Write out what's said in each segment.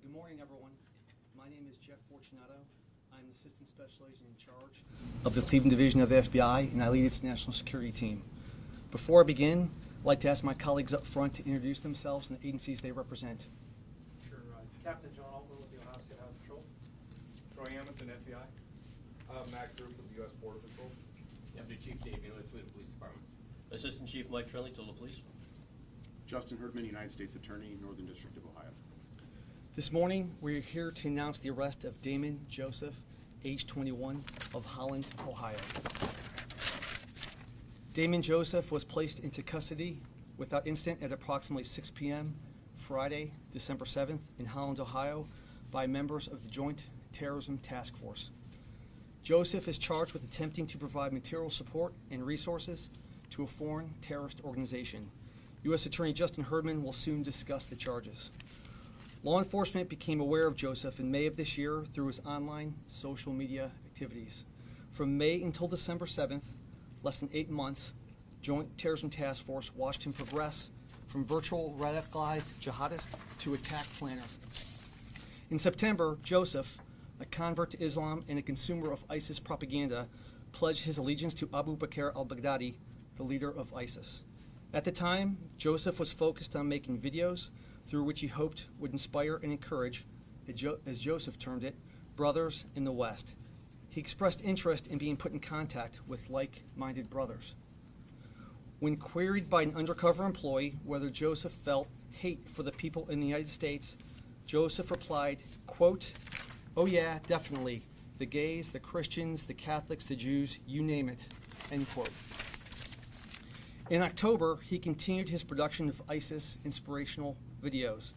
Good morning, everyone. My name is Jeff Fortunato. I'm the Assistant Special Agent in charge of the Cleveland Division of the FBI, and I lead its national security team. Before I begin, I'd like to ask my colleagues up front to introduce themselves and the agencies they represent. Sure. Captain John Altman with the Ohio State Highway Patrol. Troy Amundsen, FBI. Matt Group with the U.S. Border Patrol. Deputy Chief Dave Mueller, Toledo Police Department. Assistant Chief Mike Trelli, Toledo Police. Justin Herdman, United States Attorney, Northern District of Ohio. This morning, we're here to announce the arrest of Damon Joseph, age 21, of Holland, Ohio. Damon Joseph was placed into custody without incident at approximately 6 p.m. Friday, December 7th, in Holland, Ohio, by members of the Joint Terrorism Task Force. Joseph is charged with attempting to provide material support and resources to a foreign terrorist organization. U.S. Attorney Justin Herdman will soon discuss the charges. Law enforcement became aware of Joseph in May of this year through his online social media activities. From May until December 7th, less than 8 months, Joint Terrorism Task Force watched him progress from virtual radicalized jihadist to attack planner. In September, Joseph, a convert to Islam and a consumer of ISIS propaganda, pledged his allegiance to Abu Bakr al-Baghdadi, the leader of ISIS. At the time, Joseph was focused on making videos through which he hoped would inspire and encourage, as Joseph termed it, brothers in the West. He expressed interest in being put in contact with like-minded brothers. When queried by an undercover employee whether Joseph felt hate for the people in the United States, Joseph replied, quote, "Oh yeah, definitely. The gays, the Christians, the Catholics, the Jews, you name it," end quote. In October, he continued his production of ISIS inspirational videos,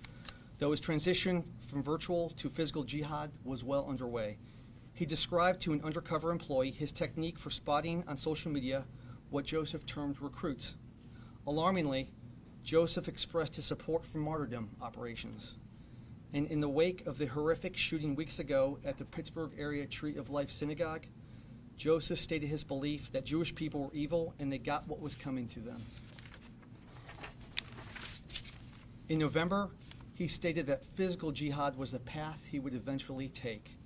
though his transition from virtual to physical jihad was well underway. He described to an undercover employee his technique for spotting on social media what Joseph termed recruits. Alarmingly, Joseph expressed his support for martyrdom operations. And in the wake of the horrific shooting weeks ago at the Pittsburgh area Tree of Life synagogue, Joseph stated his belief that Jewish people were evil and they got what was coming to them. In November, he stated that physical jihad was the path he would eventually take.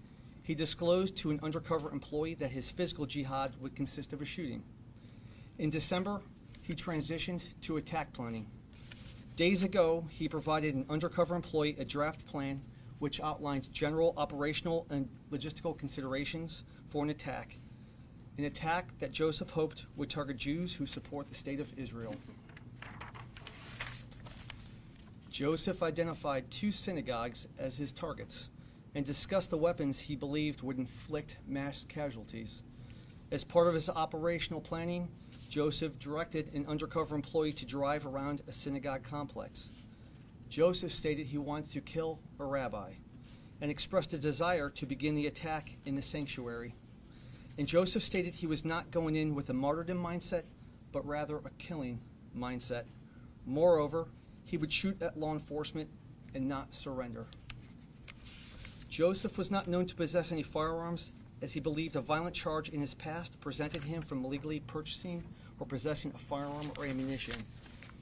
He disclosed to an undercover employee that his physical jihad would consist of a shooting. In December, he transitioned to attack planning. Days ago, he provided an undercover employee a draft plan which outlined general operational and logistical considerations for an attack that Joseph hoped would target Jews who support the state of Israel. Joseph identified 2 synagogues as his targets and discussed the weapons he believed would inflict mass casualties. As part of his operational planning, Joseph directed an undercover employee to drive around a synagogue complex. Joseph stated he wanted to kill a rabbi and expressed a desire to begin the attack in the sanctuary. And Joseph stated he was not going in with a martyrdom mindset, but rather a killing mindset. Moreover, he would shoot at law enforcement and not surrender. Joseph was not known to possess any firearms, as he believed a violent charge in his past prevented him from illegally purchasing or possessing a firearm or ammunition,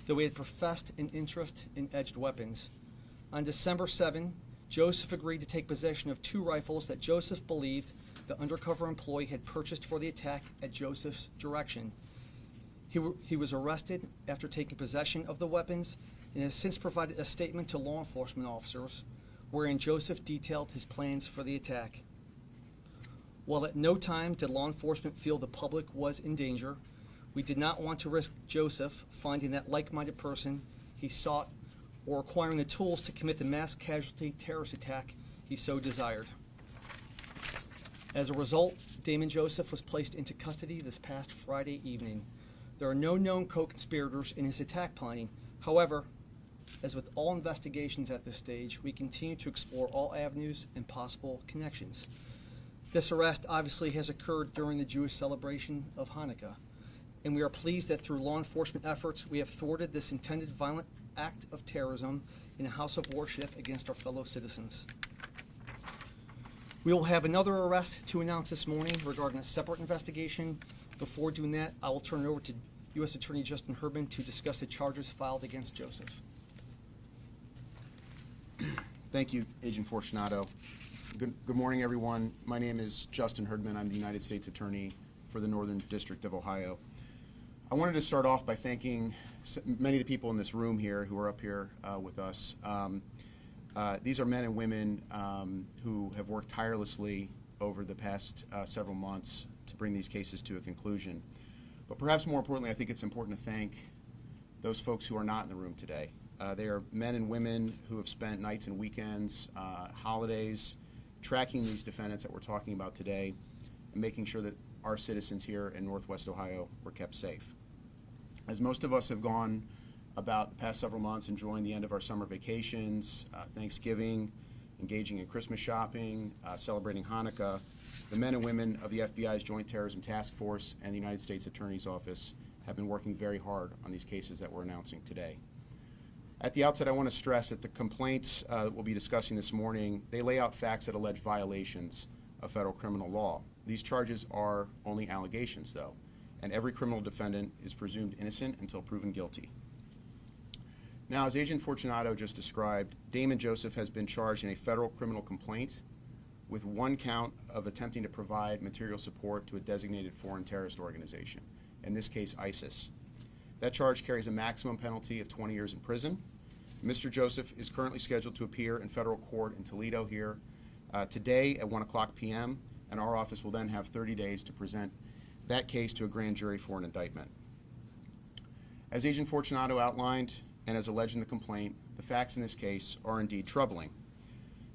though he had professed an interest in edged weapons. On December 7, Joseph agreed to take possession of 2 rifles that Joseph believed the undercover employee had purchased for the attack at Joseph's direction. He was arrested after taking possession of the weapons and has since provided a statement to law enforcement officers wherein Joseph detailed his plans for the attack. While at no time did law enforcement feel the public was in danger, we did not want to risk Joseph finding that like-minded person he sought or acquiring the tools to commit the mass casualty terrorist attack he so desired. As a result, Damon Joseph was placed into custody this past Friday evening. There are no known co-conspirators in his attack planning. However, as with all investigations at this stage, we continue to explore all avenues and possible connections. This arrest obviously has occurred during the Jewish celebration of Hanukkah, and we are pleased that through law enforcement efforts, we have thwarted this intended violent act of terrorism in a house of worship against our fellow citizens. We will have another arrest to announce this morning regarding a separate investigation. Before doing that, I will turn it over to U.S. Attorney Justin Herdman to discuss the charges filed against Joseph. Thank you, Agent Fortunato. Good morning, everyone. My name is Justin Herdman. I'm the United States Attorney for the Northern District of Ohio. I wanted to start off by thanking many of the people in this room here who are up here with us. These are men and women who have worked tirelessly over the past several months to bring these cases to a conclusion. But perhaps more importantly, I think it's important to thank those folks who are not in the room today. They are men and women who have spent nights and weekends, holidays, tracking these defendants that we're talking about today, and making sure that our citizens here in Northwest Ohio were kept safe. As most of us have gone about the past several months enjoying the end of our summer vacations, Thanksgiving, engaging in Christmas shopping, celebrating Hanukkah, the men and women of the FBI's Joint Terrorism Task Force and the United States Attorney's Office have been working very hard on these cases that we're announcing today. At the outset, I want to stress that the complaints that we'll be discussing this morning, they lay out facts that allege violations of federal criminal law. These charges are only allegations, though, and every criminal defendant is presumed innocent until proven guilty. Now, as Agent Fortunato just described, Damon Joseph has been charged in a federal criminal complaint with one count of attempting to provide material support to a designated foreign terrorist organization, in this case ISIS. That charge carries a maximum penalty of 20 years in prison. Mr. Joseph is currently scheduled to appear in federal court in Toledo here today at 1 o'clock p.m., and our office will then have 30 days to present that case to a grand jury for an indictment. As Agent Fortunato outlined, and as alleged in the complaint, the facts in this case are indeed troubling.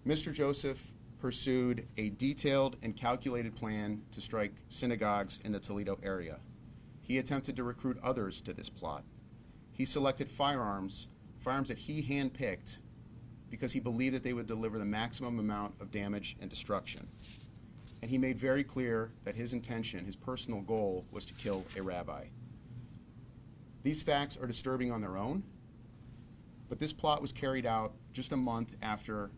Mr. Joseph pursued a detailed and calculated plan to strike synagogues in the Toledo area. He attempted to recruit others to this plot. He selected firearms that he handpicked because he believed that they would deliver the maximum amount of damage and destruction. And he made very clear that his intention, his personal goal, was to kill a rabbi. These facts are disturbing on their own, but this plot was carried out just a month after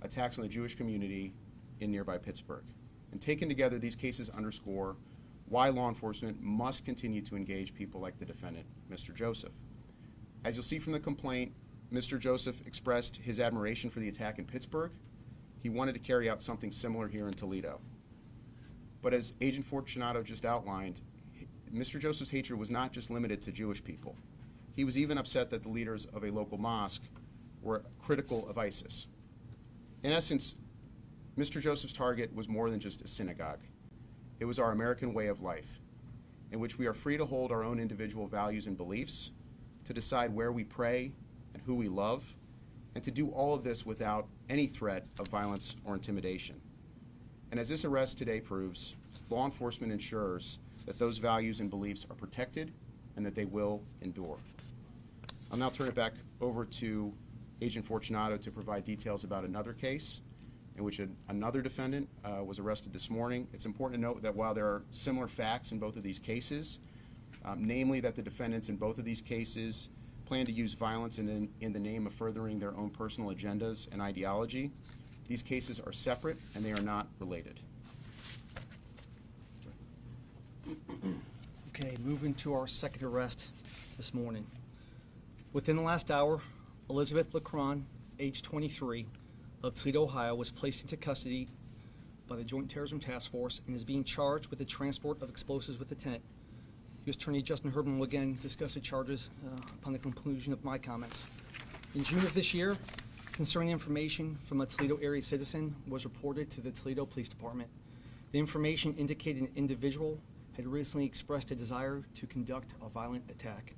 attacks on the Jewish community in nearby Pittsburgh. And taken together, these cases underscore why law enforcement must continue to engage people like the defendant, Mr. Joseph. As you'll see from the complaint, Mr. Joseph expressed his admiration for the attack in Pittsburgh. He wanted to carry out something similar here in Toledo. But as Agent Fortunato just outlined, Mr. Joseph's hatred was not just limited to Jewish people. He was even upset that the leaders of a local mosque were critical of ISIS. In essence, Mr. Joseph's target was more than just a synagogue. It was our American way of life, in which we are free to hold our own individual values and beliefs, to decide where we pray and who we love, and to do all of this without any threat of violence or intimidation. And as this arrest today proves, law enforcement ensures that those values and beliefs are protected and that they will endure. I'll now turn it back over to Agent Fortunato to provide details about another case in which another defendant was arrested this morning. It's important to note that while there are similar facts in both of these cases, namely that the defendants in both of these cases plan to use violence in the name of furthering their own personal agendas and ideology, these cases are separate and they are not related. Okay, moving to our second arrest this morning. Within the last hour, Elizabeth Lecron, age 23, of Toledo, Ohio, was placed into custody by the Joint Terrorism Task Force and is being charged with the transport of explosives with intent. U.S. Attorney Justin Herdman will again discuss the charges upon the conclusion of my comments. In June of this year, concerning information from a Toledo area citizen was reported to the Toledo Police Department. The information indicated an individual had recently expressed a desire to conduct a violent attack.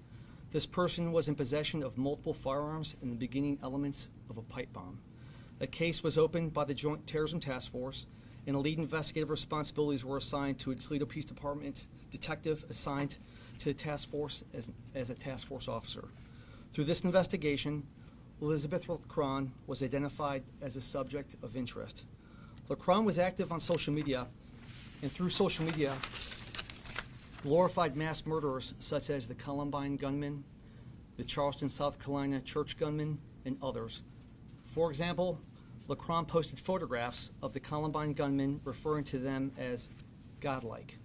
This person was in possession of multiple firearms and the beginning elements of a pipe bomb. A case was opened by the Joint Terrorism Task Force, and lead investigative responsibilities were assigned to a Toledo Police Department detective assigned to the task force as a task force officer. Through this investigation, Elizabeth Lecron was identified as a subject of interest. Lecron was active on social media, and through social media, glorified mass murderers such as the Columbine gunman, the Charleston, South Carolina church gunman, and others. For example, Lecron posted photographs of the Columbine gunmen, referring to them as godlike.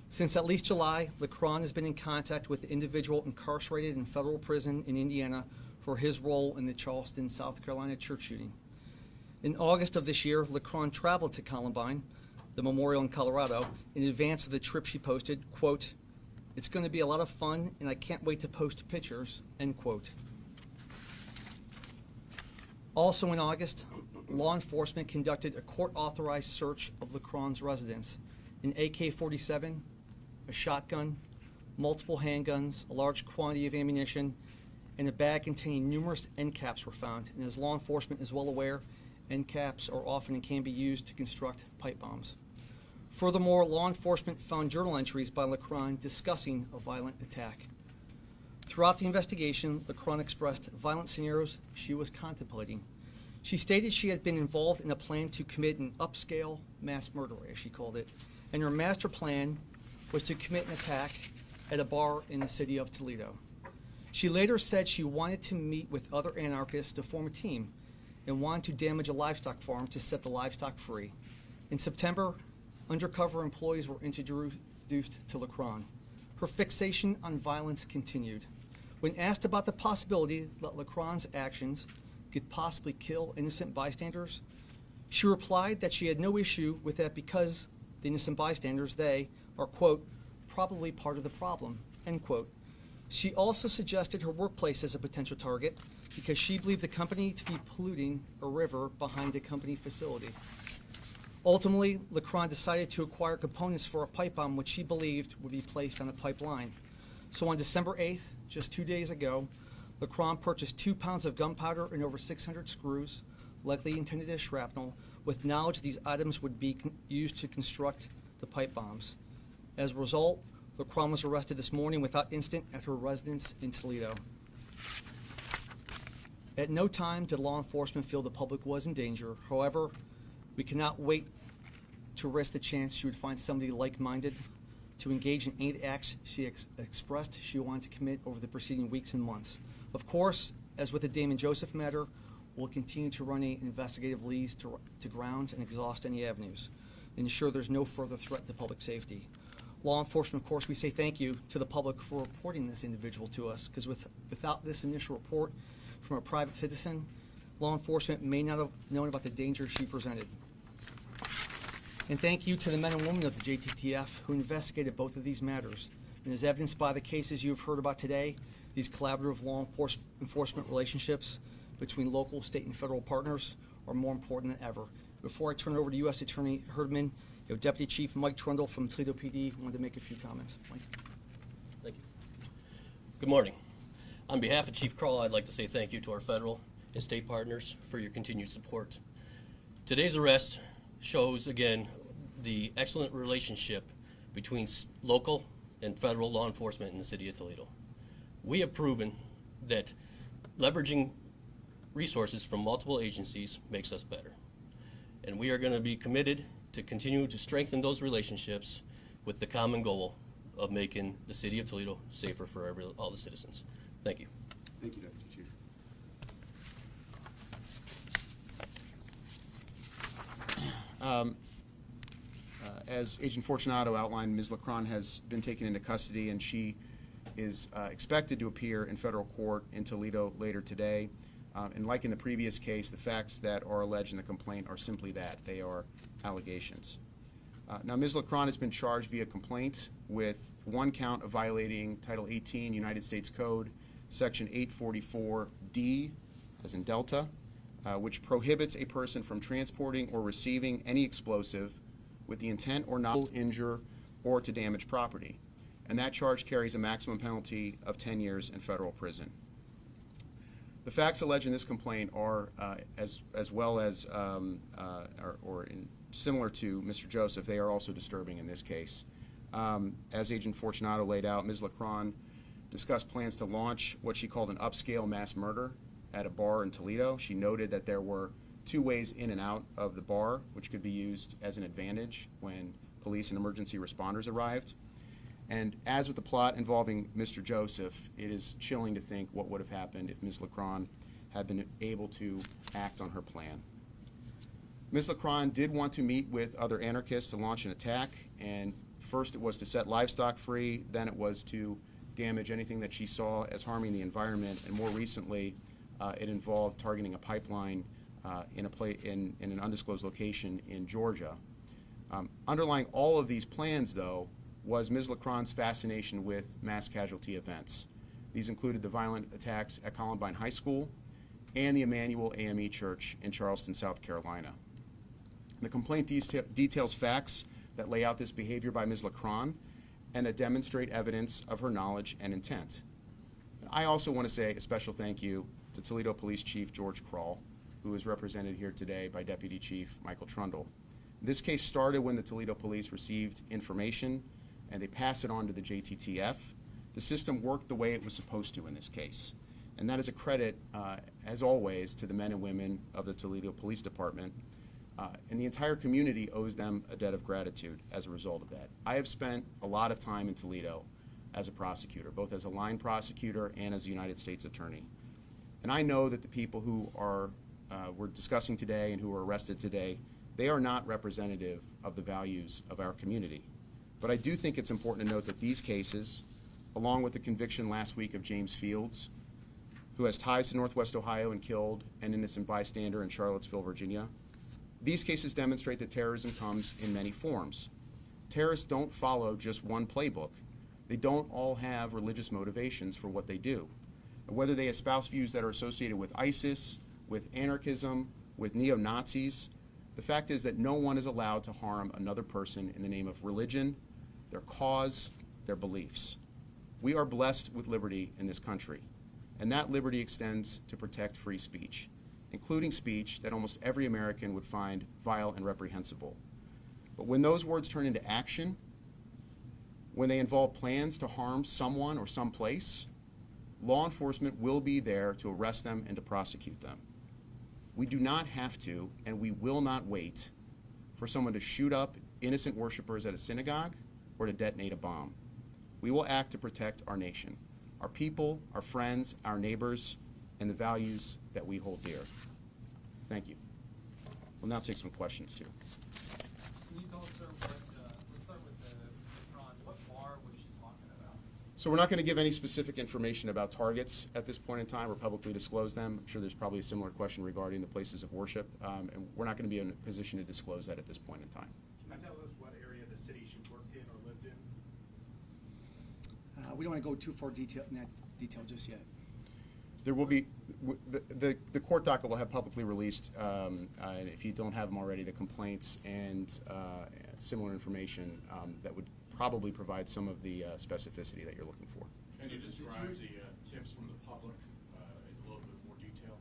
Since at least July, Lecron has been in contact with the individual incarcerated in federal prison in Indiana for his role in the Charleston, South Carolina church shooting. In August of this year, Lecron traveled to Columbine, the memorial in Colorado, in advance of the trip. She posted, quote, "It's going to be a lot of fun, and I can't wait to post pictures," end quote. Also in August, law enforcement conducted a court-authorized search of Lecron's residence. An AK-47, a shotgun, multiple handguns, a large quantity of ammunition, and a bag containing numerous end caps were found. And as law enforcement is well aware, end caps are often and can be used to construct pipe bombs. Furthermore, law enforcement found journal entries by Lecron discussing a violent attack. Throughout the investigation, Lecron expressed violent scenarios she was contemplating. She stated she had been involved in a plan to commit an upscale mass murder, as she called it, and her master plan was to commit an attack at a bar in the city of Toledo. She later said she wanted to meet with other anarchists to form a team and wanted to damage a livestock farm to set the livestock free. In September, undercover employees were introduced to Lecron. Her fixation on violence continued. When asked about the possibility that Lecron's actions could possibly kill innocent bystanders, she replied that she had no issue with that because the innocent bystanders, they are, quote, probably part of the problem, end quote. She also suggested her workplace as a potential target because she believed the company to be polluting a river behind a company facility. Ultimately, Lecron decided to acquire components for a pipe bomb which she believed would be placed on the pipeline. So on December 8th, just 2 days ago, Lecron purchased 2 pounds of gunpowder and over 600 screws, likely intended as shrapnel, with knowledge these items would be used to construct the pipe bombs. As a result, Lecron was arrested this morning without incident at her residence in Toledo. At no time did law enforcement feel the public was in danger. However, we cannot wait to risk the chance she would find somebody like-minded to engage in any acts she expressed she wanted to commit over the preceding weeks and months. Of course, as with the Damon Joseph matter, we'll continue to run investigative leads to ground and exhaust any avenues, and ensure there's no further threat to public safety. Law enforcement, of course, we say thank you to the public for reporting this individual to us, because without this initial report from a private citizen, law enforcement may not have known about the danger she presented. And thank you to the men and women of the JTTF who investigated both of these matters. And as evidenced by the cases you have heard about today, these collaborative law enforcement relationships between local, state, and federal partners are more important than ever. Before I turn it over to U.S. Attorney Herdman, Deputy Chief Mike Trundle from Toledo PD wanted to make a few comments. Mike. Thank you. Good morning. On behalf of Chief Kroll, I'd like to say thank you to our federal and state partners for your continued support. Today's arrest shows, again, the excellent relationship between local and federal law enforcement in the city of Toledo. We have proven that leveraging resources from multiple agencies makes us better. And we are going to be committed to continue to strengthen those relationships with the common goal of making the city of Toledo safer for all the citizens. Thank you. Thank you, Deputy Chief. As Agent Fortunato outlined, Ms. Lecron has been taken into custody, and she is expected to appear in federal court in Toledo later today. And like in the previous case, the facts that are alleged in the complaint are simply that. They are allegations. Now, Ms. Lecron has been charged via complaint with one count of violating Title 18 United States Code, Section 844D, as in Delta, which prohibits a person from transporting or receiving any explosive with the intent or not to injure or to damage property. And that charge carries a maximum penalty of 10 years in federal prison. The facts alleged in this complaint are, as well as, similar to Mr. Joseph, they are also disturbing in this case. As Agent Fortunato laid out, Ms. Lecron discussed plans to launch what she called an upscale mass murder at a bar in Toledo. She noted that there were 2 ways in and out of the bar, which could be used as an advantage when police and emergency responders arrived. And as with the plot involving Mr. Joseph, it is chilling to think what would have happened if Ms. Lecron had been able to act on her plan. Ms. Lecron did want to meet with other anarchists to launch an attack, and first it was to set livestock free, then it was to damage anything that she saw as harming the environment, and more recently it involved targeting a pipeline in an undisclosed location in Georgia. Underlying all of these plans, though, was Ms. Lecron's fascination with mass casualty events. These included the violent attacks at Columbine High School and the Emmanuel AME Church in Charleston, South Carolina. The complaint details facts that lay out this behavior by Ms. Lecron and that demonstrate evidence of her knowledge and intent. I also want to say a special thank you to Toledo Police Chief George Kroll, who is represented here today by Deputy Chief Michael Trundle. This case started when the Toledo Police received information and they passed it on to the JTTF. The system worked the way it was supposed to in this case. And that is a credit, as always, to the men and women of the Toledo Police Department. And the entire community owes them a debt of gratitude as a result of that. I have spent a lot of time in Toledo as a prosecutor, both as a line prosecutor and as a United States attorney. And I know that the people who we're discussing today and who are arrested today, they are not representative of the values of our community. But I do think it's important to note that these cases, along with the conviction last week of James Fields, who has ties to Northwest Ohio and killed an innocent bystander in Charlottesville, Virginia, these cases demonstrate that terrorism comes in many forms. Terrorists don't follow just one playbook. They don't all have religious motivations for what they do. Whether they espouse views that are associated with ISIS, with anarchism, with neo-Nazis, the fact is that no one is allowed to harm another person in the name of religion, their cause, their beliefs. We are blessed with liberty in this country, and that liberty extends to protect free speech, including speech that almost every American would find vile and reprehensible. But when those words turn into action, when they involve plans to harm someone or someplace, law enforcement will be there to arrest them and to prosecute them. We do not have to, and we will not wait for someone to shoot up innocent worshipers at a synagogue or to detonate a bomb. We will act to protect our nation, our people, our friends, our neighbors, and the values that we hold dear. Thank you. We'll now take some questions, too. Can you tell us, sir, let's start with Lecron. What bar was she talking about? So we're not going to give any specific information about targets at this point in time or publicly disclose them. I'm sure there's probably a similar question regarding the places of worship, and we're not going to be in a position to disclose that at this point in time. Can you tell us what area of the city she worked in or lived in? We don't want to go too far in that detail just yet. There will be, the court docket will have publicly released, and if you don't have them already, the complaints and similar information that would probably provide some of the specificity that you're looking for. Can you describe the tips from the public in a little bit more detail?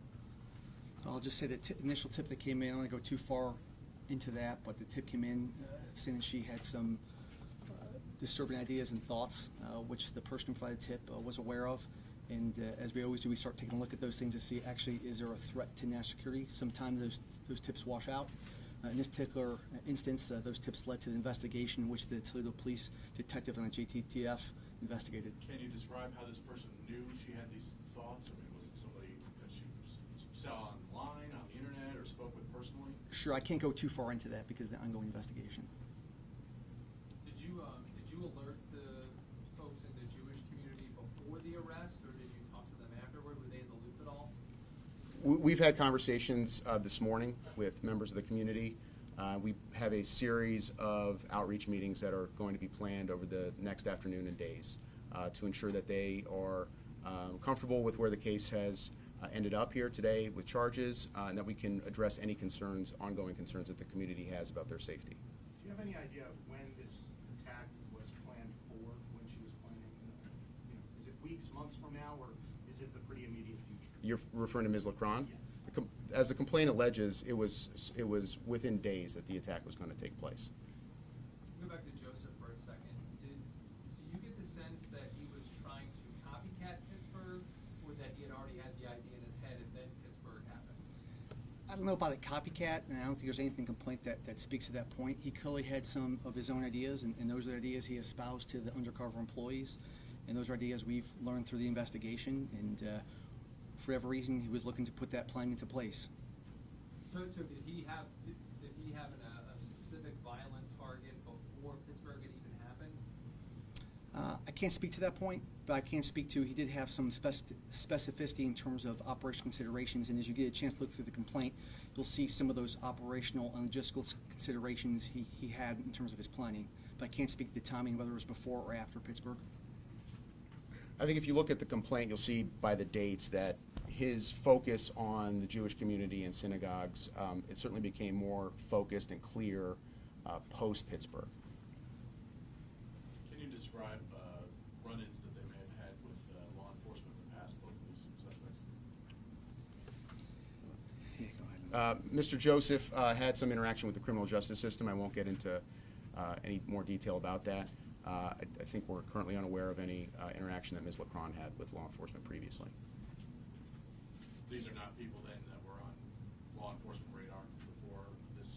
I'll just say the initial tip that came in, I don't want to go too far into that, but the tip came in saying that she had some disturbing ideas and thoughts, which the person who provided the tip was aware of. And as we always do, we start taking a look at those things to see actually is there a threat to national security. Sometimes those tips wash out. In this particular instance, those tips led to the investigation, which the Toledo Police detective and the JTTF investigated. Can you describe how this person knew she had these thoughts? I mean, was it somebody that she saw online, on the internet, or spoke with personally? Sure, I can't go too far into that because of the ongoing investigation. Did you alert the folks in the Jewish community before the arrest, or did you talk to them afterward? Were they in the loop at all? We've had conversations this morning with members of the community. We have a series of outreach meetings that are going to be planned over the next afternoon and days to ensure that they are comfortable with where the case has ended up here today with charges, and that we can address any concerns, ongoing concerns that the community has about their safety. Do you have any idea of when this attack was planned for, when she was planning? Is it weeks, months from now, or is it the pretty immediate future? You're referring to Ms. Lecron? Yes. As the complaint alleges, it was within days that the attack was going to take place. Go back to Joseph for a second. Do you get the sense that he was trying to copycat Pittsburgh, or that he had already had the idea in his head and then Pittsburgh happened? I don't know about a copycat, and I don't think there's anything complaint that speaks to that point. He clearly had some of his own ideas, and those are ideas he espoused to the undercover employees, and those are ideas we've learned through the investigation, and for whatever reason, he was looking to put that plan into place. So did he have a specific violent target before Pittsburgh had even happened? I can't speak to that point, but I can speak to he did have some specificity in terms of operational considerations, and as you get a chance to look through the complaint, you'll see some of those operational and logistical considerations he had in terms of his planning. But I can't speak to the timing, whether it was before or after Pittsburgh. I think if you look at the complaint, you'll see by the dates that his focus on the Jewish community and synagogues, it certainly became more focused and clear post-Pittsburgh. Can you describe run-ins that they may have had with law enforcement in the past, both of these suspects? Yeah, go ahead. Mr. Joseph had some interaction with the criminal justice system. I won't get into any more detail about that. I think we're currently unaware of any interaction that Ms. Lecron had with law enforcement previously. These are not people then that were on law enforcement radar before these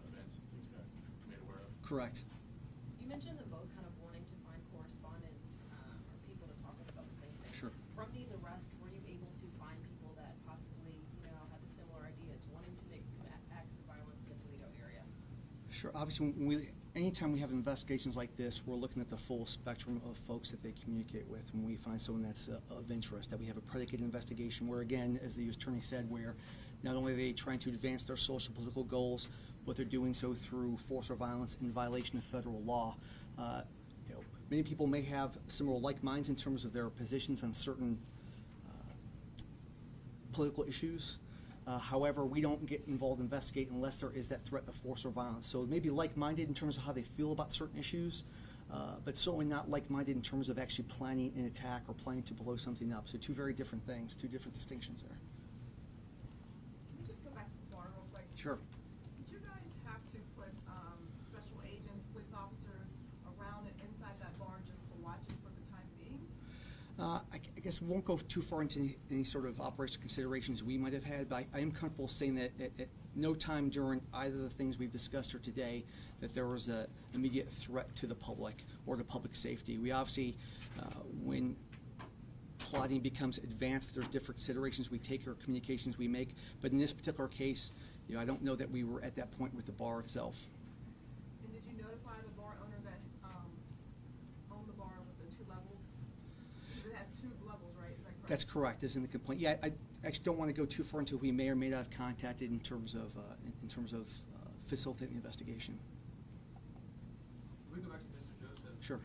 events that these guys made aware of? Correct. You mentioned them both kind of wanting to find correspondence or people to talk about the same thing. Sure. From these arrests, were you able to find people that possibly, had the similar ideas, wanting to commit acts of violence in the Toledo area? Sure. Obviously, anytime we have investigations like this, we're looking at the full spectrum of folks that they communicate with. When we find someone that's of interest, that we have a predicate investigation where, again, as the U.S. Attorney said, where not only are they trying to advance their social political goals, but they're doing so through force or violence in violation of federal law. Many people may have similar like minds in terms of their positions on certain political issues. However, we don't get involved in investigating unless there is that threat of force or violence. So maybe like-minded in terms of how they feel about certain issues, but certainly not like-minded in terms of actually planning an attack or planning to blow something up. So two very different things, two different distinctions there. Can we just go back to the bar real quick? Sure. Did you guys have to put special agents, police officers around and inside that bar just to watch it for the time being? I guess we won't go too far into any sort of operational considerations we might have had, but I am comfortable saying that at no time during either of the things we've discussed here today that there was an immediate threat to the public or to public safety. We obviously, when plotting becomes advanced, there's different considerations we take or communications we make, but in this particular case, I don't know that we were at that point with the bar itself. And did you notify the bar owner that owned the bar with the 2 levels? Because it had 2 levels, right? Is that correct? That's correct, is in the complaint. Yeah, I actually don't want to go too far into who we may or may not have contacted in terms of facilitating the investigation. We go back to Mr. Joseph. Sure.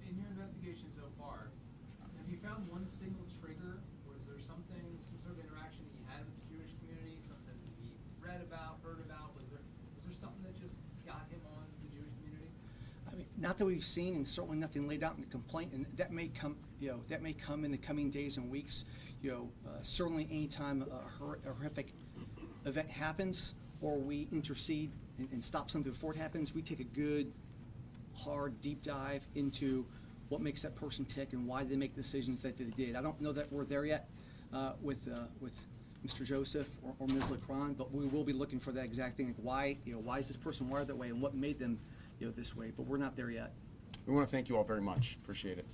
In your investigation so far, have you found one single trigger? Was there some sort of interaction that you had with the Jewish community, something that he read about, heard about? Was there something that just got him on to the Jewish community? I mean, not that we've seen, and certainly nothing laid out in the complaint, and that may come, that may come in the coming days and weeks. Certainly, anytime a horrific event happens, or we intercede and stop something before it happens, we take a good, hard, deep dive into what makes that person tick and why they make the decisions that they did. I don't know that we're there yet with Mr. Joseph or Ms. Lecron, but we will be looking for that exact thing. Like why is this person wired that way, and what made them this way? But we're not there yet. We want to thank you all very much. Appreciate it.